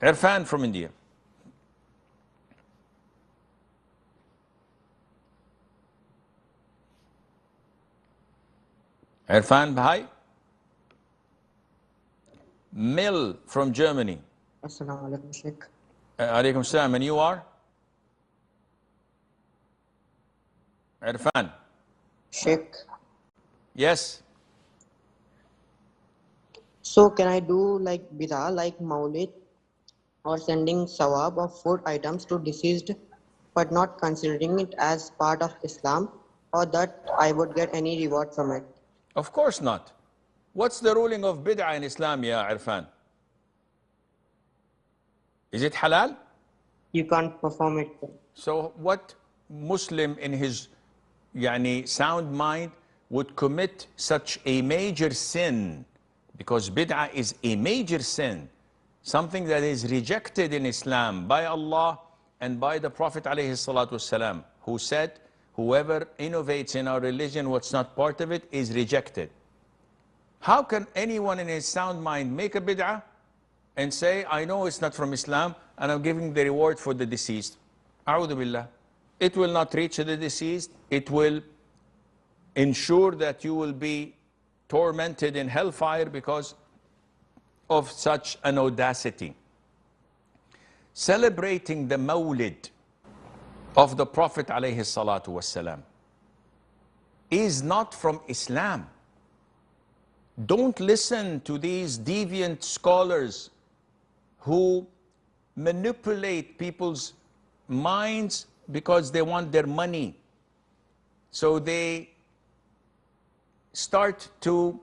Irfan from India. Irfan Bhai. Mil from Germany. Assalamu alaikum, Sheikh. Alaikum salam. And you are? Irfan. Sheikh. Yes. So can I do like bidah, like Mawlid, or sending sawab of food items to deceased, but not considering it as part of Islam, or that I would get any reward from it? Of course not. What's the ruling of bid'ah in Islam, ya Irfan? Is it halal? You can't perform it. So what Muslim in his sound mind would commit such a major sin? Because bid'ah is a major sin, something that is rejected in Islam by Allah and by the Prophet ﷺ, who said, whoever innovates in our religion what's not part of it is rejected. How can anyone in his sound mind make a bid'ah and say, I know it's not from Islam and I'm giving the reward for the deceased? A'udhu billah. It will not reach the deceased. It will ensure that you will be tormented in hellfire because of such an audacity. Celebrating the Mawlid of the Prophet ﷺ is not from Islam. Don't listen to these deviant scholars who manipulate people's minds because they want their money. So they start to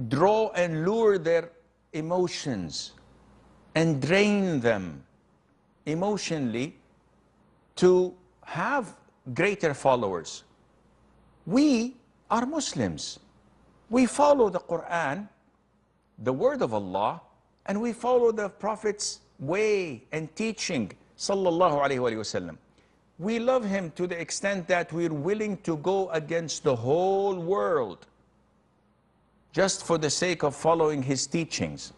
draw and lure their emotions and drain them emotionally to have greater followers. We are Muslims. We follow the Quran, the word of Allah, and we follow the Prophet's way and teaching, sallallahu alaihi wasallam. We love him to the extent that we're willing to go against the whole world just for the sake of following his teachings.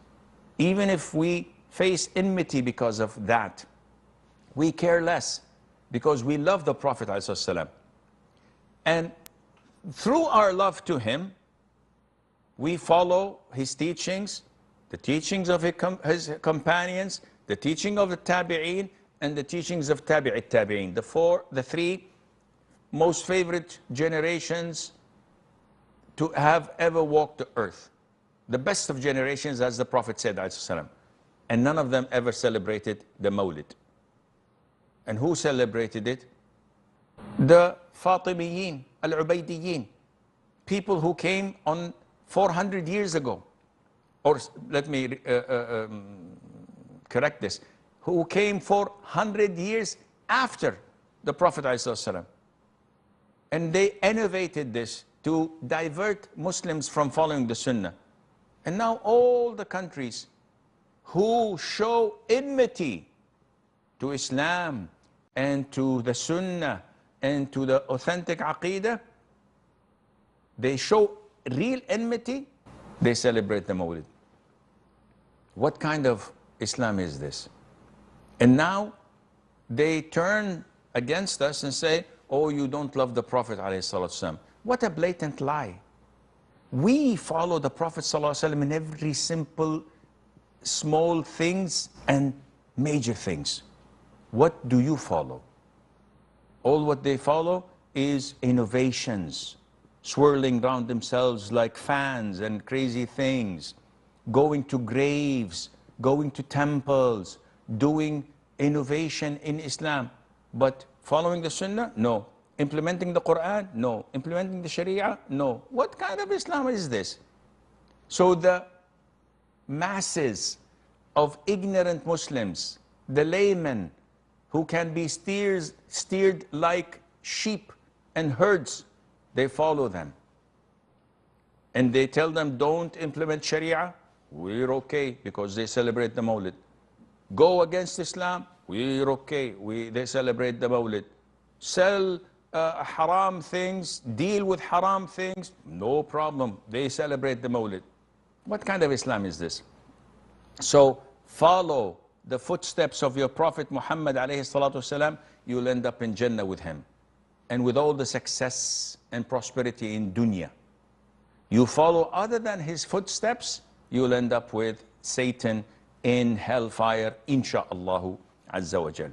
Even if we face enmity because of that, we care less because we love the Prophet ﷺ. And through our love to him, we follow his teachings, the teachings of his companions, the teaching of the tabi'een, and the teachings of tabi'it tabi'een, the three most favorite generations to have ever walked the earth. The best of generations, as the Prophet said, and none of them ever celebrated the Mawlid. And who celebrated it? The Fatimiyin, al-Ubaydiyin, people who came on 400 years ago. Or let me correct this, who came 400 years after the Prophet ﷺ. And they innovated this to divert Muslims from following the Sunnah. And now all the countries who show enmity to Islam and to the Sunnah and to the authentic Aqidah, they show real enmity, they celebrate the Mawlid. What kind of Islam is this? And now they turn against us and say, oh, you don't love the Prophet ﷺ. What a blatant lie. We follow the Prophet ﷺ in every simple, small things and major things. What do you follow? All what they follow is innovations, swirling around themselves like fans and crazy things, going to graves, going to temples, doing innovation in Islam. But following the Sunnah? No. Implementing the Quran? No. Implementing the Sharia? No. What kind of Islam is this? So the masses of ignorant Muslims, the laymen, who can be steered like sheep and herds, they follow them. And they tell them, don't implement Sharia, we're okay, because they celebrate the Mawlid. Go against Islam, we're okay, they celebrate the Mawlid. Sell haram things, deal with haram things, no problem, they celebrate the Mawlid. What kind of Islam is this? So follow the footsteps of your Prophet Muhammad alayhi salatu wasalam, you'll end up in Jannah with him. And with all the success and prosperity in dunya. You follow other than his footsteps, you'll end up with Satan in hellfire, insha'Allah azza wa jal.